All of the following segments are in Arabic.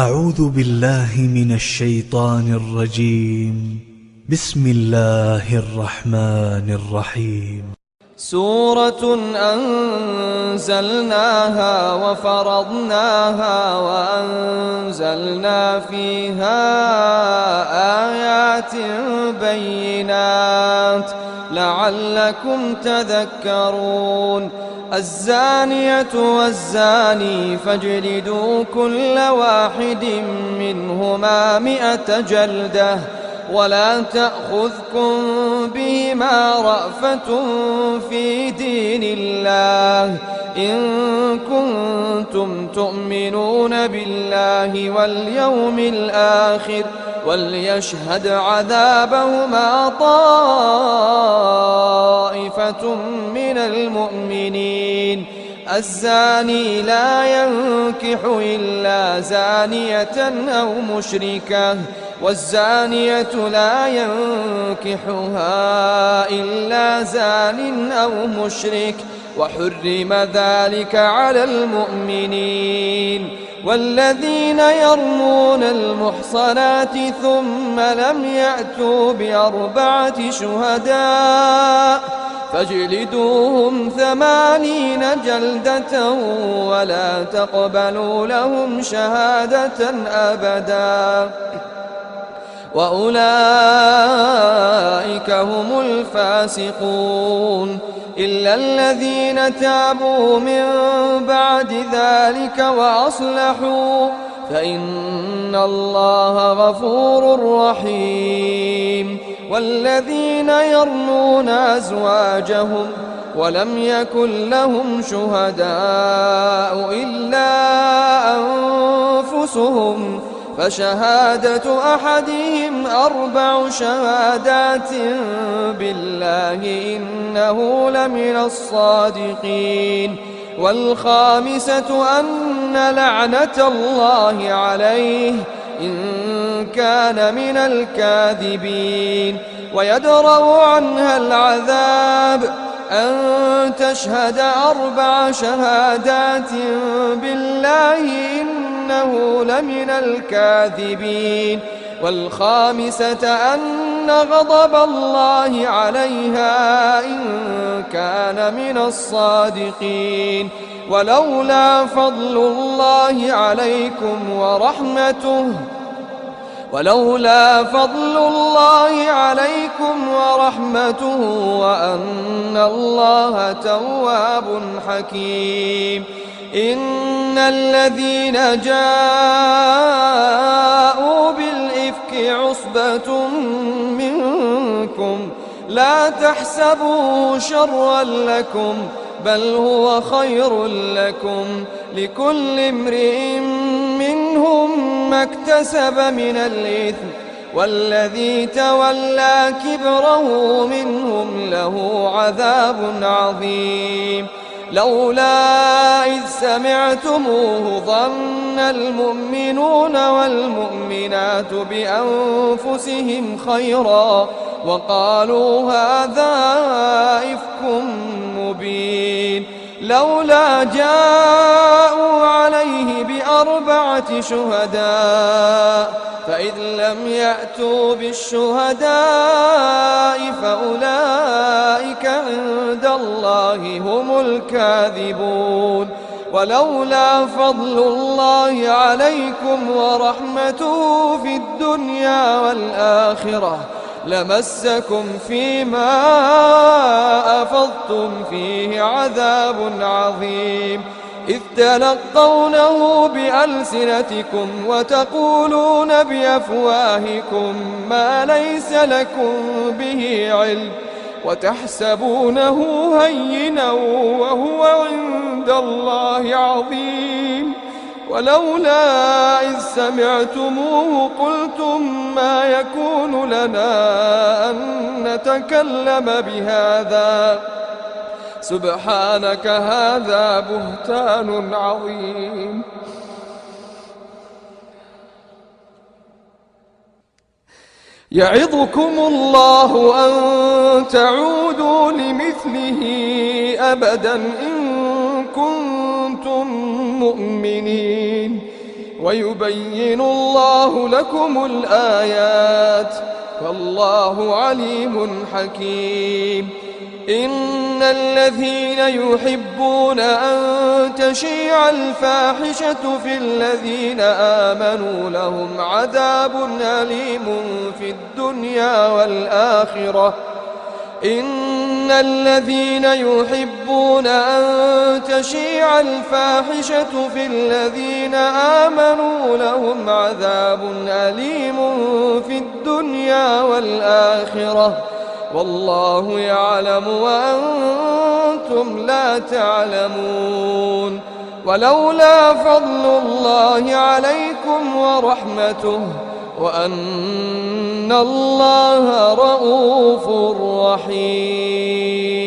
أعوذ بالله من الشيطان الرجيم. بسم الله الرحمن الرحيم. سورة أنزلناها وفرضناها وأنزلنا فيها آيات بينات لعلكم تذكرون. الزانية والزاني فاجلدوا كل واحد منهما 100 جلدة ولا تأخذكم بهما رأفة في دين الله إن كنتم تؤمنون بالله واليوم الآخر وليشهد عذابهما طائفة من المؤمنين. الزاني لا ينكح إلا زانية أو مشركة والزانية لا ينكحها إلا زان أو مشرك وحرم ذلك على المؤمنين. والذين يرمون المحصنات ثم لم يأتوا ب4 شهداء فاجلدوهم 80 جلدة ولا تقبلوا لهم شهادة أبدا وأولئك هم الفاسقون إلا الذين تابوا من بعد ذلك وأصلحوا فإن الله غفور رحيم. والذين يرمون أزواجهم ولم يكن لهم شهداء إلا أنفسهم فشهادة أحدهم 4 شهادات بالله إنه لمن الصادقين. والخامسة أن لعنة الله عليه إن كان من الكاذبين. ويدرأ عنها العذاب أن تشهد 4 شهادات بالله إنه لمن الكاذبين. والخامسة أن غضب الله عليها إن كان من الصادقين. ولولا فضل الله عليكم ورحمته وأن الله تواب حكيم. إن الذين جاءوا بالإفك عصبة منكم لا تحسبوه شرا لكم بل هو خير لكم لكل امرئ منهم ما اكتسب من الإثم والذي تولى كبره منهم له عذاب عظيم. لولا إذ سمعتموه ظن المؤمنون والمؤمنات بأنفسهم خيرا وقالوا هذا إفك مبين. لولا جاءوا عليه ب4 شهداء فإذ لم يأتوا بالشهداء فأولئك عند الله هم الكاذبون. ولولا فضل الله عليكم ورحمته في الدنيا والآخرة لمسكم فيما أفضتم فيه عذاب عظيم إذ تلقونه بألسنتكم وتقولون بأفواهكم ما ليس لكم به علم وتحسبونه هينا وهو عند الله عظيم. ولولا إذ سمعتموه قلتم ما يكون لنا أن نتكلم بهذا سبحانك هذا بهتان عظيم. يعظكم الله أن تعودوا لمثله أبدا إن كنتم مؤمنين ويبين الله لكم الآيات والله عليم حكيم. إن الذين يحبون أن تشيع الفاحشة في الذين آمنوا لهم عذاب أليم في الدنيا والآخرة. إن الذين يحبون أن تشيع الفاحشة في الذين آمنوا لهم عذاب أليم في الدنيا والآخرة والله يعلم وأنتم لا تعلمون. ولولا فضل الله عليكم ورحمته وأن الله رءوف رحيم.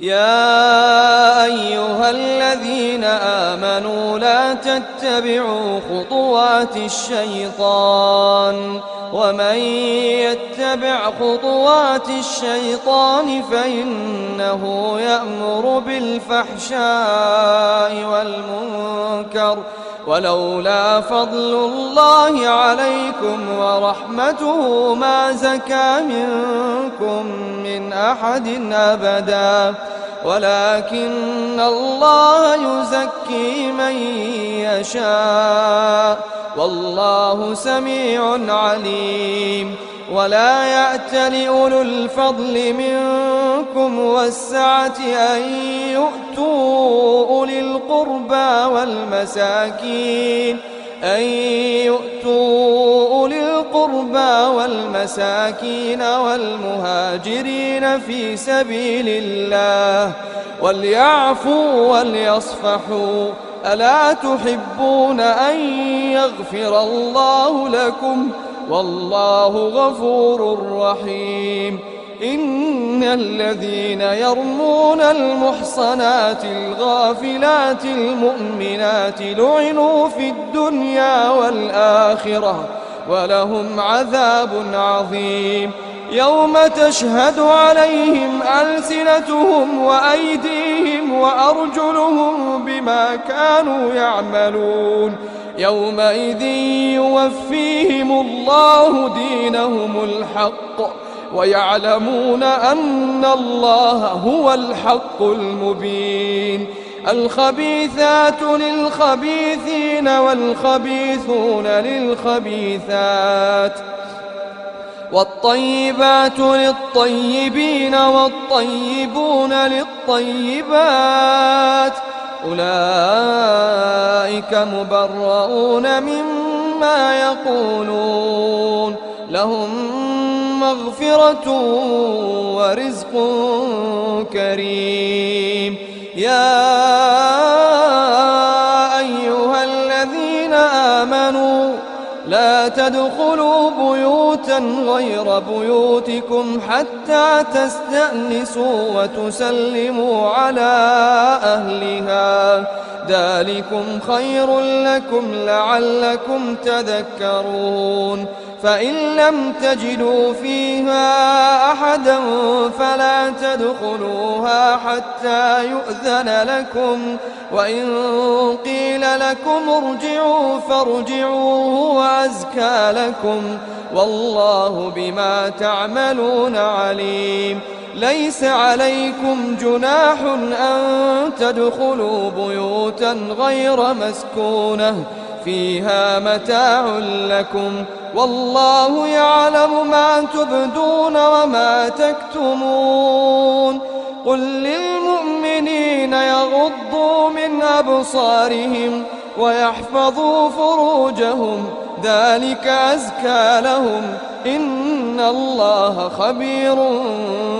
يا أيها الذين آمنوا لا تتبعوا خطوات الشيطان ومن يتبع خطوات الشيطان فإنه يأمر بالفحشاء والمنكر ولولا فضل الله عليكم ورحمته ما زكى منكم من أحد أبدا ولكن الله يزكي من يشاء والله سميع عليم. ولا يأتل أولو الفضل منكم والسعة أن يؤتوا أولي القربى والمساكين والمهاجرين في سبيل الله وليعفوا وليصفحوا. ألا تحبون أن يغفر الله لكم والله غفور رحيم. إن الذين يرمون المحصنات الغافلات المؤمنات لعنوا في الدنيا والآخرة ولهم عذاب عظيم. يوم تشهد عليهم ألسنتهم وأيديهم وأرجلهم بما كانوا يعملون يومئذ يوفيهم الله دينهم الحق ويعلمون أن الله هو الحق المبين. الخبيثات للخبيثين والخبيثون للخبيثات والطيبات للطيبين والطيبون للطيبات أولئك مبرؤون مما يقولون لهم مغفرة ورزق كريم. يا أيها الذين آمنوا لا تدخلوا بيوتا غير بيوتكم حتى تستأنسوا وتسلموا على أهلها ذلكم خير لكم لعلكم تذكرون. فإن لم تجدوا فيها أحدا فلا تدخلوها حتى يؤذن لكم وإن قيل لكم ارجعوا فارجعوا هو أزكى لكم والله بما تعملون عليم. ليس عليكم جناح أن تدخلوا بيوتا غير مسكونة فيها متاع لكم والله يعلم ما تبدون وما تكتمون. قل للمؤمنين يغضوا من أبصارهم ويحفظوا فروجهم ذلك أزكى لهم إن الله خبير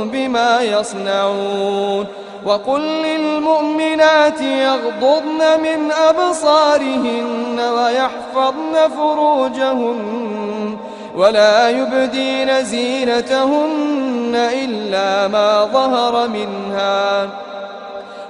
بما يصنعون. وقل للمؤمنات يغضضن من أبصارهن ويحفظن فروجهن ولا يبدين زينتهن إلا ما ظهر منها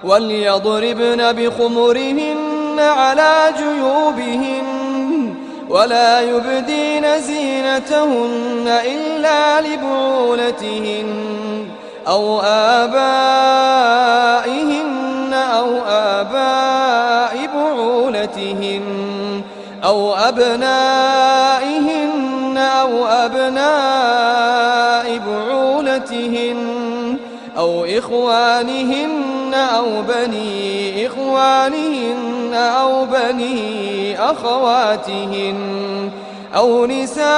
وليضربن بخمرهن على جيوبهن ولا يبدين زينتهن إلا لبعولتهن أو آبائهن أو آباء بعولتهن بعولتهن أو أبنائهن أو أبناء بعولتهن أو إخوانهن أو بني إخوانهن أو بني أخواتهن أو نسائهن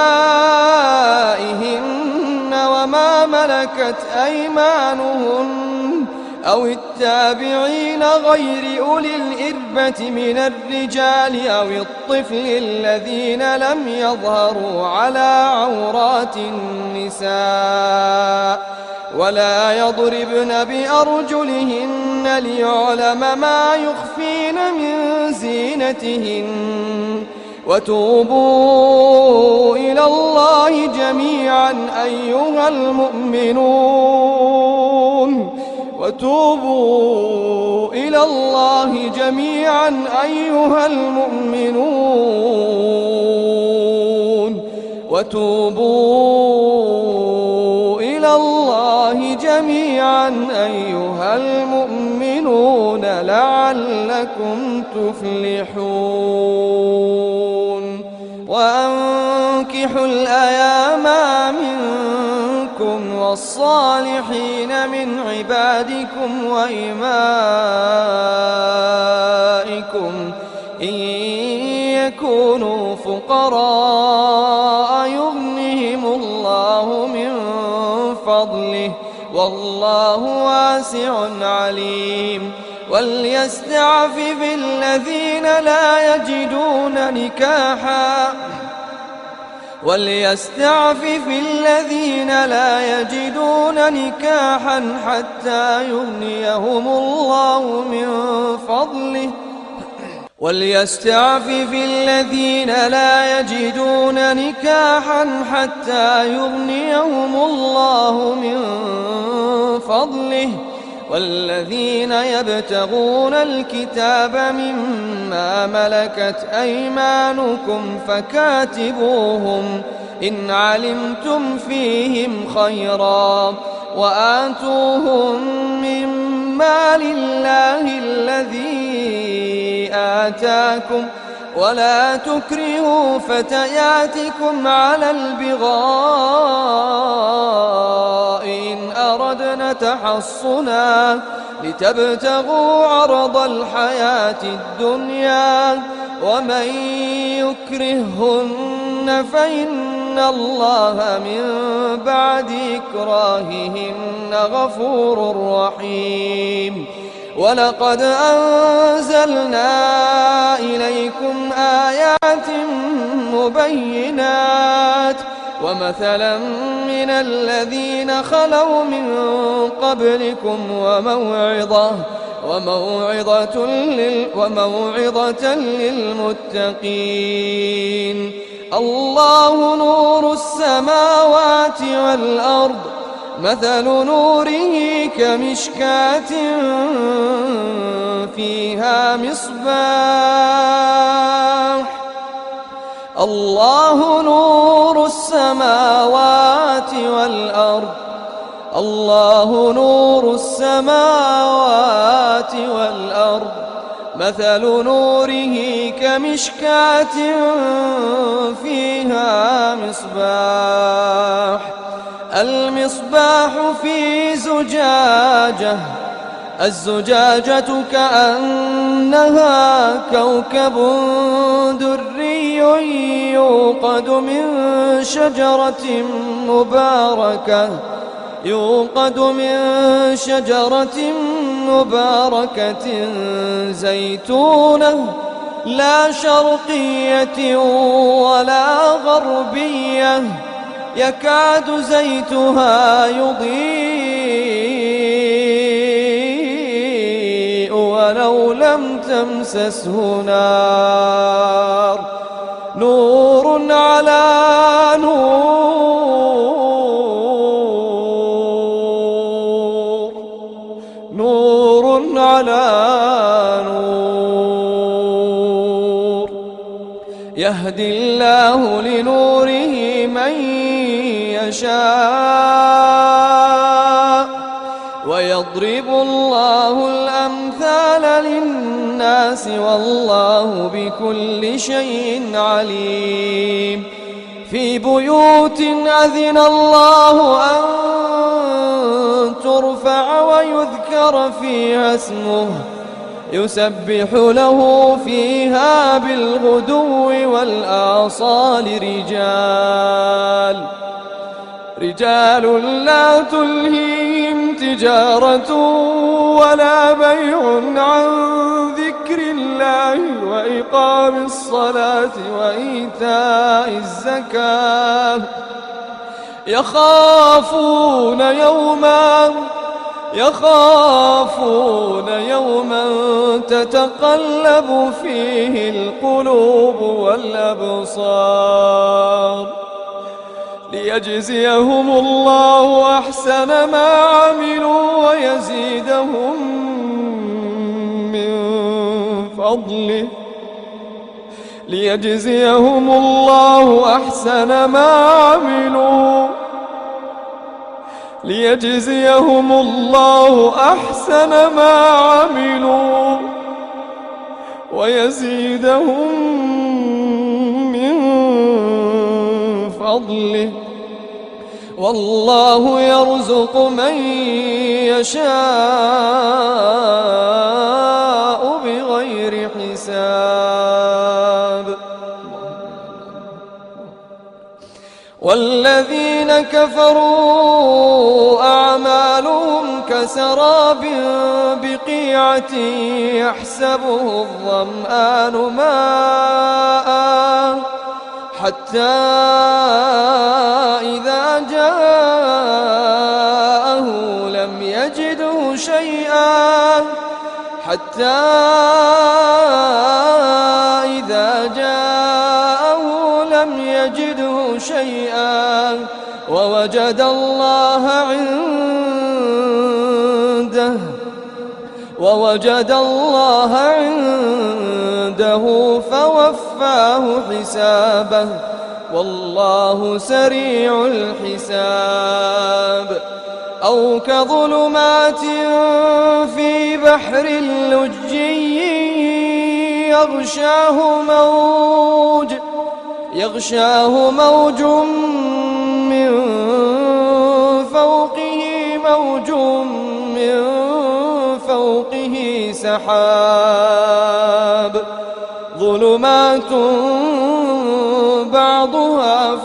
وما ملكت أيمانهن أو التابعين غير أولي الإربة من الرجال أو الطفل الذين لم يظهروا على عورات النساء ولا يضربن بأرجلهن ليعلم ما يخفين من زينتهن وتوبوا إلى الله جميعا أيها المؤمنون وتوبوا إلى الله جميعا أيها المؤمنون وتوبوا إلى الله جميعا أيها المؤمنون لعلكم تفلحون وأنكحوا الأيام منكم والصالحين من عبادكم وإمائكم إن يكونوا فقراء يغنهم الله من فضله والله واسع عليم وليستعفف الذين لا يجدون نكاحا حتى يغنيهم الله من فضله والذين يبتغون الكتاب مما ملكت أيمانكم فكاتبوهم إن علمتم فيهم خيرا وآتوهم من مال الله الذي آتاكم ولا تكرهوا فتياتكم على البغاء إن أردنا تحصنا لتبتغوا عرض الحياة الدنيا ومن يكرههن فإن الله من بعد إكراههن غفور رحيم ولقد أنزلنا إليكم آيات مبينات ومثلا من الذين خلوا من قبلكم وموعظة للمتقين الله نور السماوات والأرض مثل نوره كمشكاة فيها مصباح الله نور السماوات والأرض مثل نوره كمشكاة فيها مصباح المصباح في زجاجة الزجاجة كأنها كوكب دري يوقد من شجرة مباركة زيتونة لا شرقية ولا غربية يكاد زيتها يضيء ولو لم تمسسه نار نور على نور يهدي الله لنوره من يشاء ويضرب الله الأمثال للناس الناس والله بكل شيء عليم. في بيوت أذن الله أن ترفع ويذكر فيها اسمه يسبح له فيها بالغدو والآصال رجال لا تلهيهم تجارة ولا بيع عن ذكر الله وإقام الصلاة وإيتاء الزكاة يخافون يوما تتقلب فيه القلوب والأبصار ليجزيهم الله أحسن ما عملوا ويزيدهم من فضله ليجزيهم الله أحسن ما عملوا ويزيدهم من فضله والله يرزق من يشاء بغير حساب. والذين كفروا أعمالهم كسراب بقيعة يحسبه الظمآن ماء حتى إذا جاءه لم يجده شيئا ووجد الله عنده فوفاه حسابه والله سريع الحساب. أو كظلمات في بحر لجي يغشاه موج من فوقه سحاب ظلمات بعضها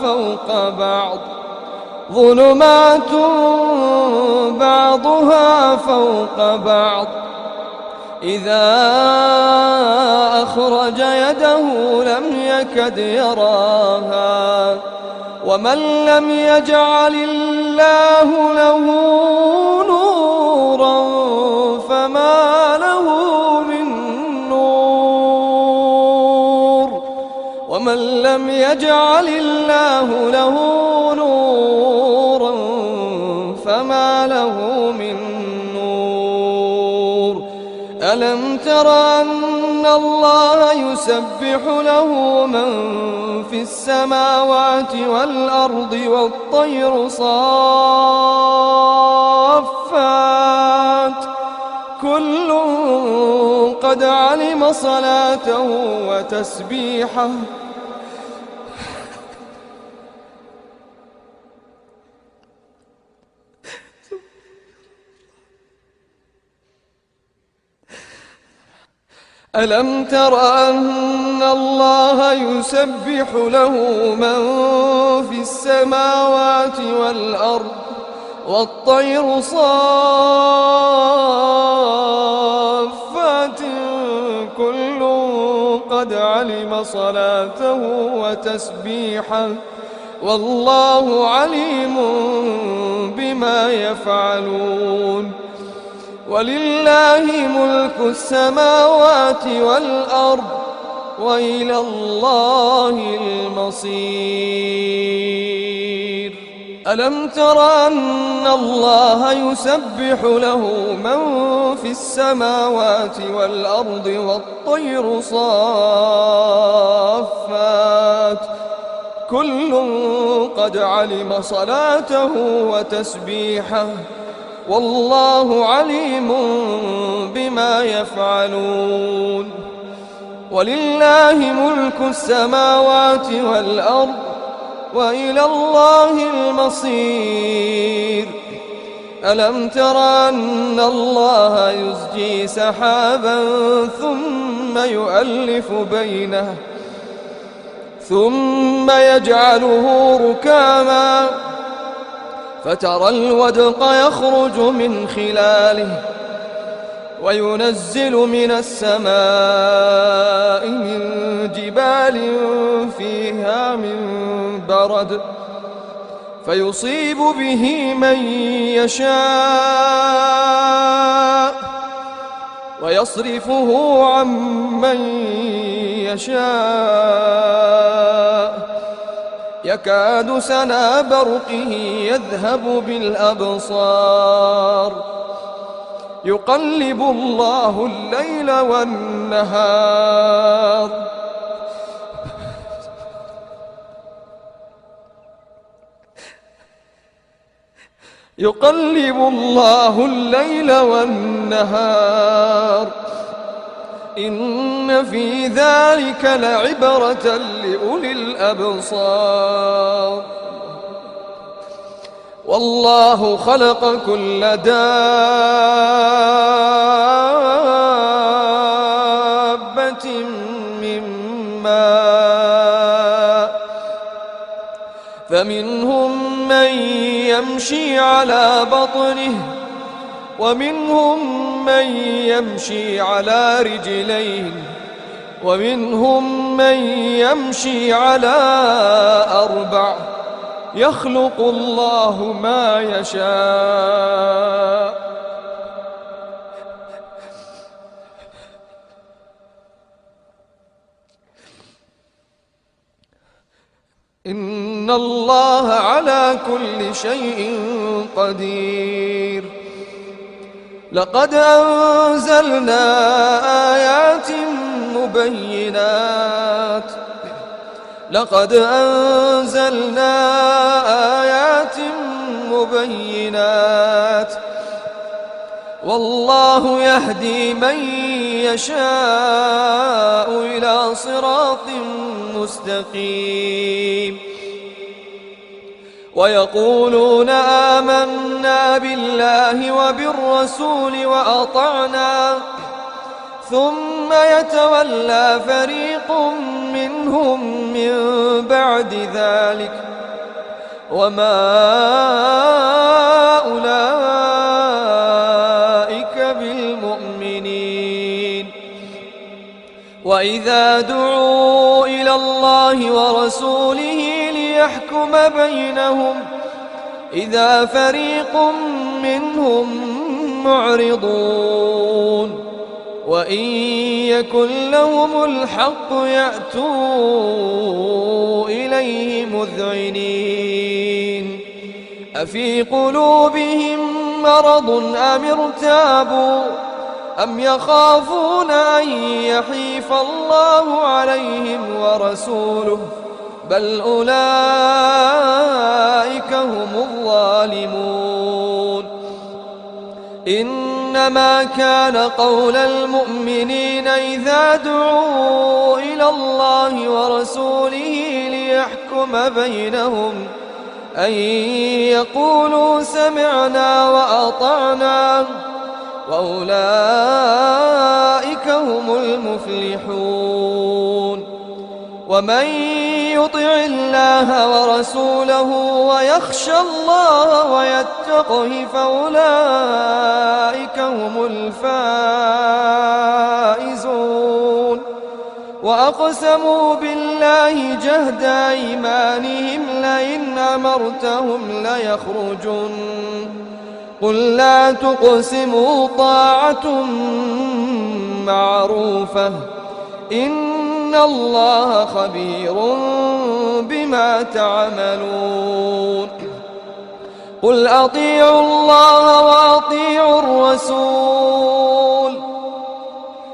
فوق بعض إذا أخرج يده لم يكد يراها ومن لم يجعل الله له نورا فما له من نور ألم تر أن الله يسبح له من في السماوات والأرض والطير صافات كل قد علم صلاته وتسبيحه ألم تر أن الله يسبح له من في السماوات والأرض والطير صافات كل قد علم صلاته وتسبيحه والله عليم بما يفعلون ولله ملك السماوات والأرض وإلى الله المصير ألم تر أن الله يسبح له من في السماوات والأرض والطير صافات كل قد علم صلاته وتسبيحه والله عليم بما يفعلون. ولله ملك السماوات والأرض وإلى الله المصير. ألم تر أن الله يزجي سحابا ثم يؤلف بينه ثم يجعله ركاما فترى الودق يخرج من خلاله وينزل من السماء من جبال فيها من برد فيصيب به من يشاء ويصرفه عن من يشاء يكاد سنا برقه يذهب بالأبصار يقلب الله الليل والنهار إن في ذلك لعبرة لأولي الأبصار. والله خلق كل دابة من ماء فمنهم من يمشي على بطنه ومنهم من يمشي على رجلين ومنهم من يمشي على أربع يخلق الله ما يشاء. إن الله على كل شيء قدير. لقد أنزلنا آيات مبينات والله يهدي من يشاء إلى صراط مستقيم. ويقولون آمنا بالله وبالرسول وأطعنا ثم يتولى فريق منهم من بعد ذلك وما أولئك بالمؤمنين. وإذا دعوا إلى الله ورسوله ليحكم بينهم إذا فريق منهم معرضون وإن يكن لهم الحق يأتوا إليه مذعنين. أفي قلوبهم مرض أم ارتابوا أم يخافون أن يحيف الله عليهم ورسوله بل أولئك هم الظالمون. إنما كان قول المؤمنين إذا دعوا إلى الله ورسوله ليحكم بينهم أن يقولوا سمعنا وأطعنا وأولئك هم المفلحون. ومن يطع الله ورسوله ويخشى الله ويتقه فأولئك هم الفائزون. وأقسموا بالله جهد أيمانهم لئن أمرتهم ليخرجن قل لا تقسموا طاعة معروفة إن الله خبير بما تعملون. قل أطيعوا الله وأطيعوا الرسول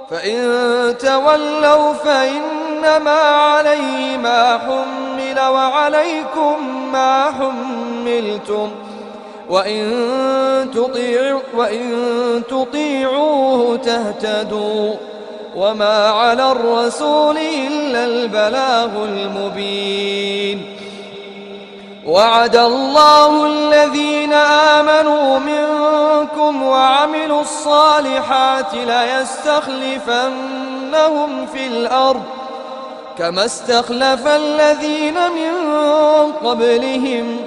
فإن تولوا فإنما عليه ما حمل وعليكم ما حملتم وإن تطيعوه تهتدوا وما على الرسول إلا البلاغ المبين. وعد الله الذين آمنوا منكم وعملوا الصالحات ليستخلفنهم في الأرض كما استخلف الذين من قبلهم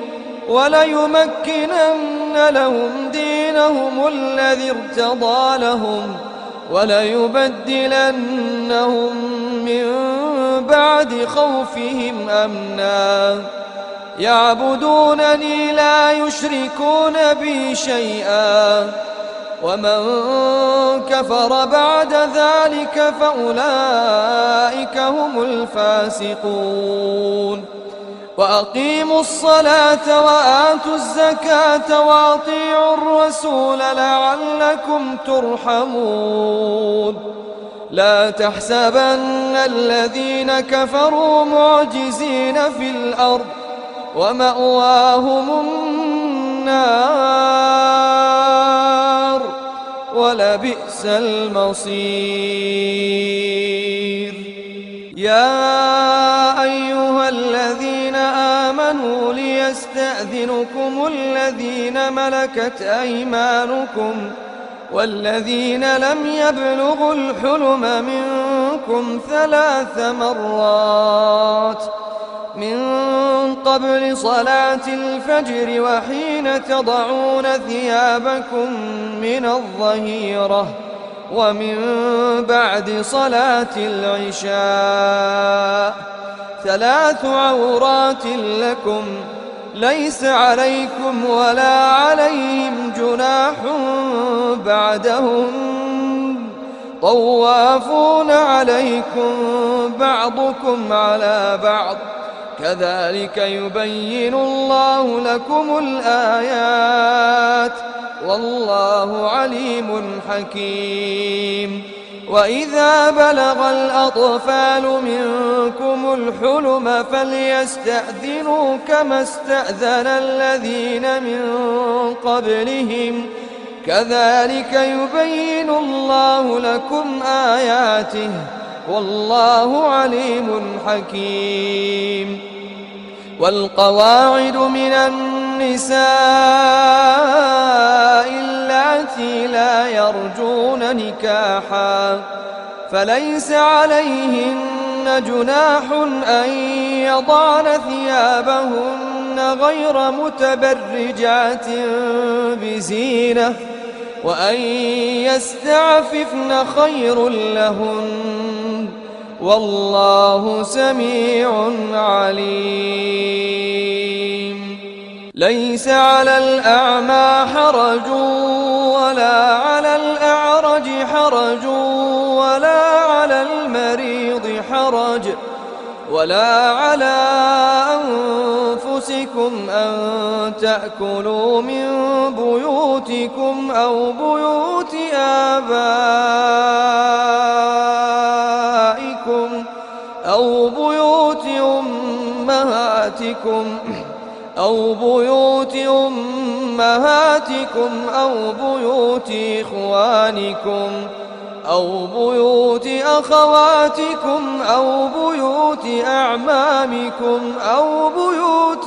وليمكنن لهم دينهم الذي ارتضى لهم وليبدلنهم من بعد خوفهم أمنا يعبدونني لا يشركون بي شيئا ومن كفر بعد ذلك فأولئك هم الفاسقون. وأقيموا الصلاة وآتوا الزكاة وأطيعوا الرسول لعلكم ترحمون. لا تحسبن الذين كفروا معجزين في الأرض ومأواهم النار ولبئس المصير. يا أيها الذين آمنوا ليستأذنكم الذين ملكت أيمانكم والذين لم يبلغوا الحلم منكم 3 مرات من قبل صلاة الفجر وحين تضعون ثيابكم من الظهيرة ومن بعد صلاة العشاء 3 عورات لكم ليس عليكم ولا عليهم جناح بعدهم طوافون عليكم بعضكم على بعض كذلك يبين الله لكم الآيات والله عليم حكيم. وإذا بلغ الأطفال منكم الحلم فليستأذنوا كما استأذن الذين من قبلهم كذلك يبين الله لكم آياته والله عليم حكيم. والقواعد من النساء اللاتي لا يرجون نكاحا فليس عليهن جناح أن يضعن ثيابهن غير متبرجات بزينة وأن يستعففن خير لهن والله سميع عليم. ليس على الأعمى حرج ولا على الأعرج حرج ولا على المريض حرج ولا على أنفسكم أن تأكلوا من بيوتكم أو بيوت آبائكم أو بيوت أمهاتكم أو بيوت بيوت إخوانكم أو بيوت أخواتكم أو بيوت أعمامكم أو بيوت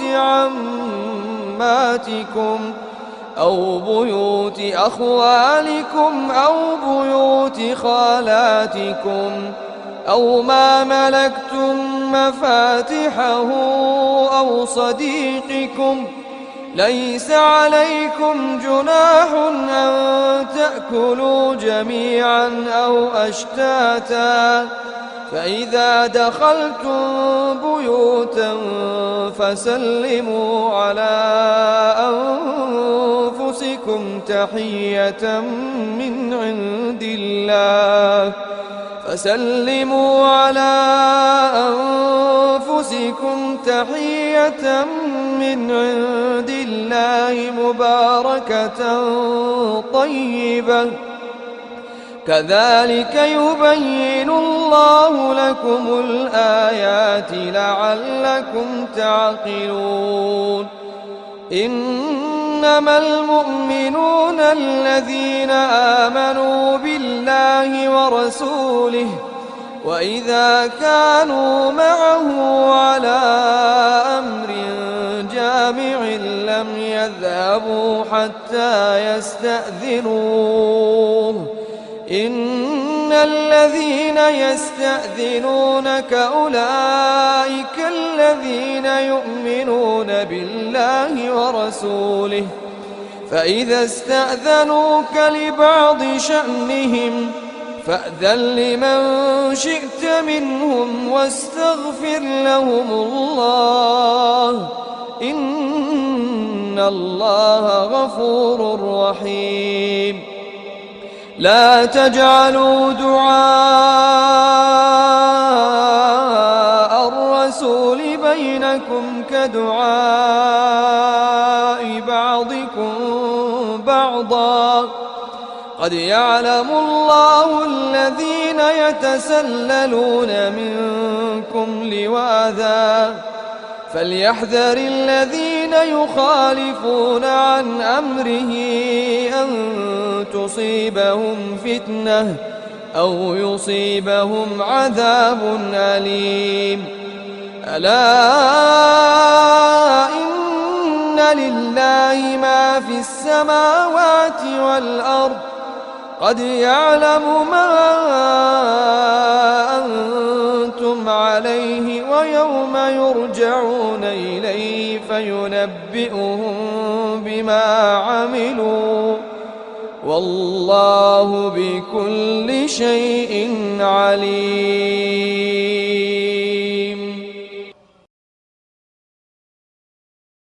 عماتكم أو بيوت أخوالكم أو بيوت خالاتكم أو ما ملكتم مفاتحه أو صديقكم ليس عليكم جناح أن تأكلوا جميعا أو أشتاتا فإذا دخلتم بيوتا فسلموا على أنفسكم تحية من عند الله فسلموا على أنفسكم تحية من عند الله مباركة طيبة كذلك يبين الله لكم الآيات لعلكم تعقلون. إن إنما المؤمنون الذين آمنوا بالله ورسوله وإذا كانوا معه على أمر جامع لم يذهبوا حتى يستأذنوه إن الذين يستأذنونك أولئك الذين يؤمنون بالله ورسوله فإذا استأذنوك لبعض شأنهم فأذن لمن شئت منهم واستغفر لهم الله إن الله غفور رحيم لا تجعلوا دعاء الرسول بينكم كدعاء بعضكم بعضا قد يعلم الله الذين يتسللون منكم لواذا فليحذر الذين يخالفون عن أمره أن تصيبهم فتنة أو يصيبهم عذاب أليم ألا إن لله ما في السماوات والأرض قد يعلم ما أنتم عليه ويوم يرجعون إليه فينبئهم بما عملوا والله بكل شيء عليم